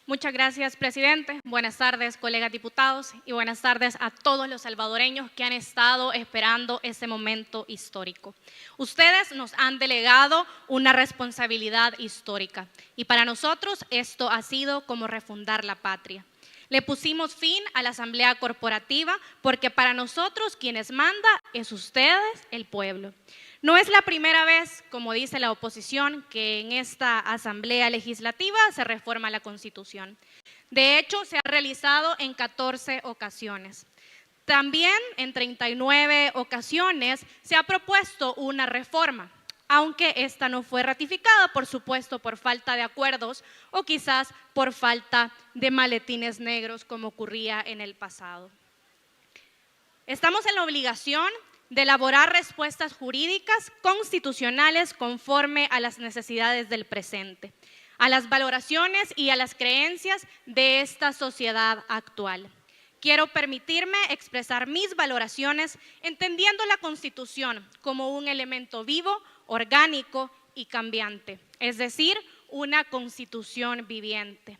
Muchas gracias, presidente. Buenas tardes, colegas diputados, y buenas tardes a todos los salvadoreños que han estado esperando este momento histórico. Ustedes nos han delegado una responsabilidad histórica y para nosotros esto ha sido como refundar la patria. Le pusimos fin a la asamblea corporativa porque para nosotros quienes manda es ustedes, el pueblo. No es la primera vez, como dice la oposición, que en esta asamblea legislativa se reforma la Constitución. De hecho, se ha realizado en 14 ocasiones. También en 39 ocasiones se ha propuesto una reforma, aunque esta no fue ratificada, por supuesto, por falta de acuerdos o quizás por falta de maletines negros, como ocurría en el pasado. Estamos en la obligación de elaborar respuestas jurídicas constitucionales conforme a las necesidades del presente, a las valoraciones y a las creencias de esta sociedad actual. Quiero permitirme expresar mis valoraciones entendiendo la Constitución como un elemento vivo, orgánico y cambiante, es decir, una Constitución viviente.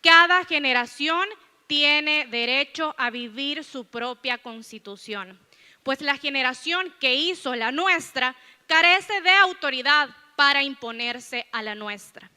Cada generación tiene derecho a vivir su propia Constitución, pues la generación que hizo la nuestra carece de autoridad para imponerse a la nuestra.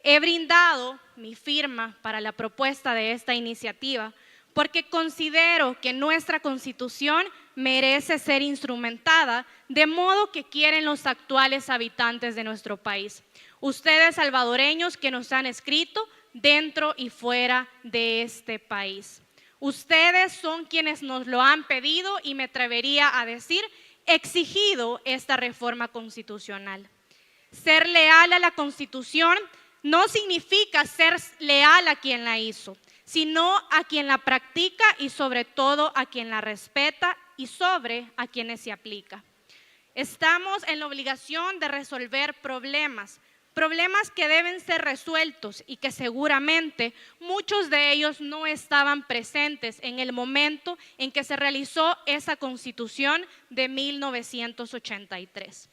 He brindado mi firma para la propuesta de esta iniciativa porque considero que nuestra Constitución merece ser instrumentada de modo que quieren los actuales habitantes de nuestro país. Ustedes salvadoreños que nos han escrito dentro y fuera de este país. Ustedes son quienes nos lo han pedido y me atrevería a decir, exigido esta reforma constitucional. Ser leal a la Constitución no significa ser leal a quien la hizo, sino a quien la practica y sobre todo a quien la respeta y sobre a quienes se aplica. Estamos en la obligación de resolver problemas que deben ser resueltos y que seguramente muchos de ellos no estaban presentes en el momento en que se realizó esa Constitución de 1983.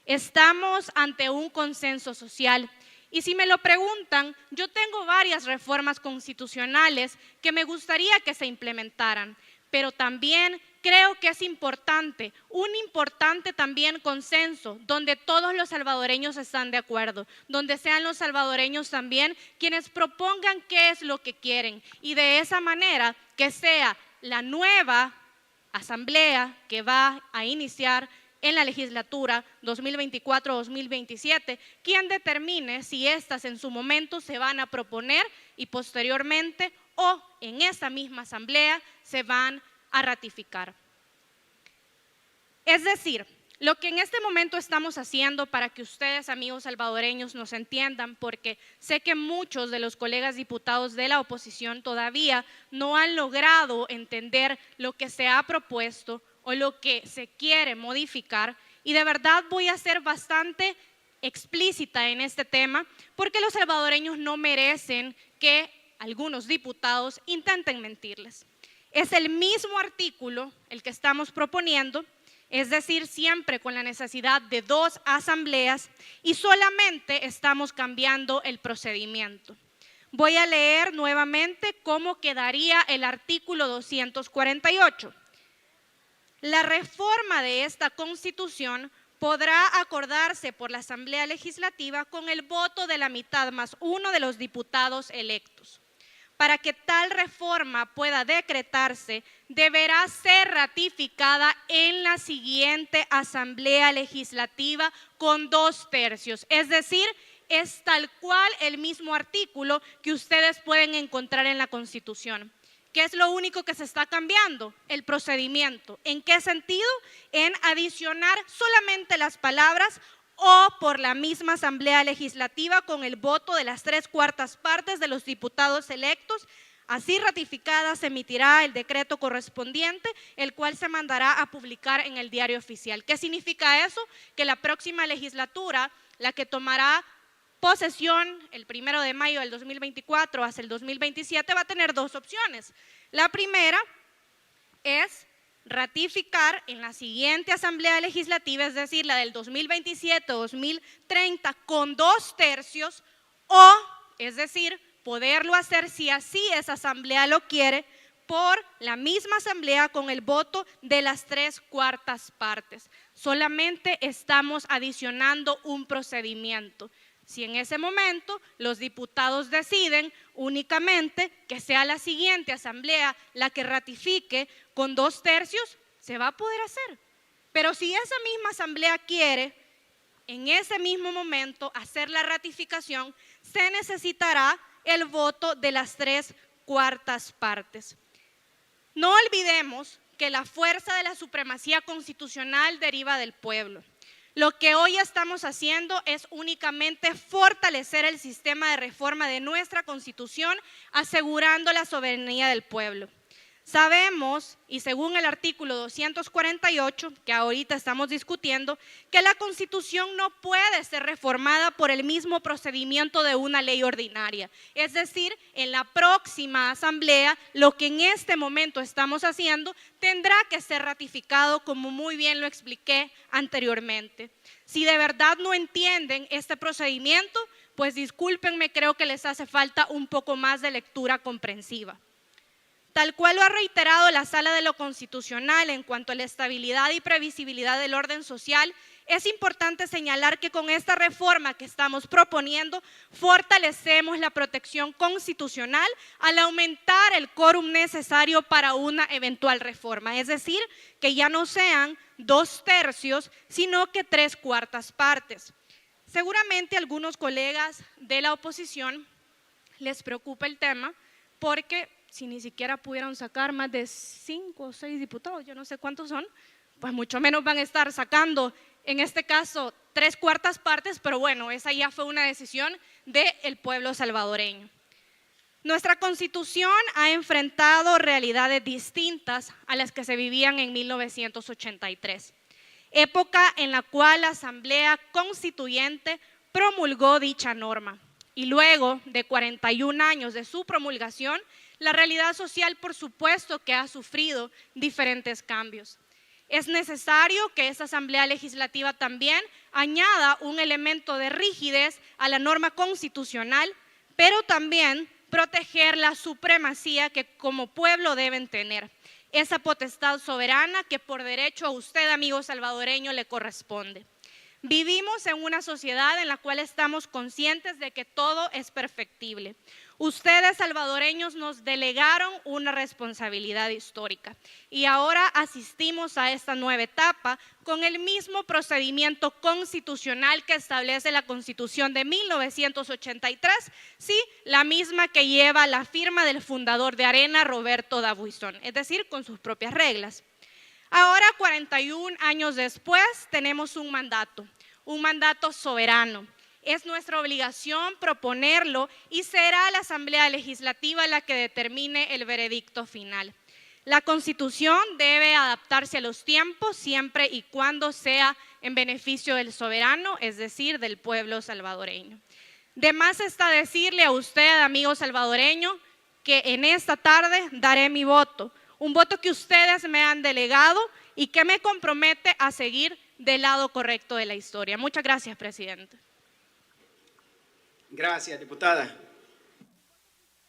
Estamos ante un consenso social y si me lo preguntan, yo tengo varias reformas constitucionales que me gustaría que se implementaran, pero también creo que es importante, un importante también consenso, donde todos los salvadoreños están de acuerdo, donde sean los salvadoreños también quienes propongan qué es lo que quieren y de esa manera que sea la nueva asamblea que va a iniciar en la legislatura 2024-2027, quien determine si estas en su momento se van a proponer y posteriormente o en esa misma asamblea se van a ratificar. Es decir, lo que en este momento estamos haciendo para que ustedes, amigos salvadoreños, nos entiendan, porque sé que muchos de los colegas diputados de la oposición todavía no han logrado entender lo que se ha propuesto o lo que se quiere modificar, y de verdad voy a ser bastante explícita en este tema, porque los salvadoreños no merecen que algunos diputados intenten mentirles. Es el mismo artículo el que estamos proponiendo, es decir, siempre con la necesidad de 2 asambleas y solamente estamos cambiando el procedimiento. Voy a leer nuevamente cómo quedaría el artículo 248. La reforma de esta Constitución podrá acordarse por la Asamblea Legislativa con el voto de la mitad más 1 de los diputados electos. Para que tal reforma pueda decretarse, deberá ser ratificada en la siguiente Asamblea Legislativa con 2/3, es decir, es tal cual el mismo artículo que ustedes pueden encontrar en la Constitución. ¿Qué es lo único que se está cambiando? El procedimiento. ¿En qué sentido? En adicionar solamente las palabras o por la misma Asamblea Legislativa con el voto de las 3/4 partes de los diputados electos. Así ratificada se emitirá el decreto correspondiente, el cual se mandará a publicar en el Diario Oficial. ¿Qué significa eso? Que la próxima legislatura, la que tomará posesión el 1 de mayo del 2024 hasta el 2027, va a tener 2 opciones. La primera es ratificar en la siguiente Asamblea Legislativa, es decir, la del 2027-2030, con 2/3, o, es decir, poderlo hacer, si así esa asamblea lo quiere, por la misma asamblea con el voto de las 3/4 partes. Solamente estamos adicionando un procedimiento. Si en ese momento los diputados deciden únicamente que sea la siguiente asamblea la que ratifique con 2/3, se va a poder hacer. Pero si esa misma asamblea quiere en ese mismo momento hacer la ratificación, se necesitará el voto de las 3/4 partes. No olvidemos que la fuerza de la supremacía constitucional deriva del pueblo. Lo que hoy estamos haciendo es únicamente fortalecer el sistema de reforma de nuestra Constitución, asegurando la soberanía del pueblo. Sabemos, y según el artículo 248, que ahorita estamos discutiendo, que la Constitución no puede ser reformada por el mismo procedimiento de una ley ordinaria. Es decir, en la próxima asamblea, lo que en este momento estamos haciendo tendrá que ser ratificado, como muy bien lo expliqué anteriormente. Si de verdad no entienden este procedimiento, pues discúlpenme, creo que les hace falta un poco más de lectura comprensiva. Tal cual lo ha reiterado la Sala de lo Constitucional en cuanto a la estabilidad y previsibilidad del orden social, es importante señalar que con esta reforma que estamos proponiendo fortalecemos la protección constitucional al aumentar el quórum necesario para una eventual reforma, es decir, que ya no sean 2/3, sino que 3/4 partes. Seguramente a algunos colegas de la oposición les preocupa el tema porque si ni siquiera pudieron sacar más de 5 o 6 diputados, yo no sé cuántos son, pues mucho menos van a estar sacando, en este caso, 3/4 partes, pero bueno, esa ya fue una decisión del pueblo salvadoreño. Nuestra Constitución ha enfrentado realidades distintas a las que se vivían en 1983, época en la cual la Asamblea Constituyente promulgó dicha norma. Y luego de 41 años de su promulgación, la realidad social, por supuesto, que ha sufrido diferentes cambios. Es necesario que esta Asamblea Legislativa también añada un elemento de rigidez a la norma constitucional, pero también proteger la supremacía que como pueblo deben tener, esa potestad soberana que por derecho a usted, amigo salvadoreño, le corresponde. Vivimos en una sociedad en la cual estamos conscientes de que todo es perfectible. Ustedes, salvadoreños, nos delegaron una responsabilidad histórica y ahora asistimos a esta nueva etapa con el mismo procedimiento constitucional que establece la Constitución de 1983, sí, la misma que lleva la firma del fundador de Arena, Roberto Dabuizón, es decir, con sus propias reglas. Ahora, 41 años después, tenemos un mandato soberano. Es nuestra obligación proponerlo y será la Asamblea Legislativa la que determine el veredicto final. La Constitución debe adaptarse a los tiempos siempre y cuando sea en beneficio del soberano, es decir, del pueblo salvadoreño. De más está decirle a usted, amigo salvadoreño, que en esta tarde daré mi voto. Un voto que ustedes me han delegado y que me compromete a seguir del lado correcto de la historia. Muchas gracias, presidente. Gracias, diputada.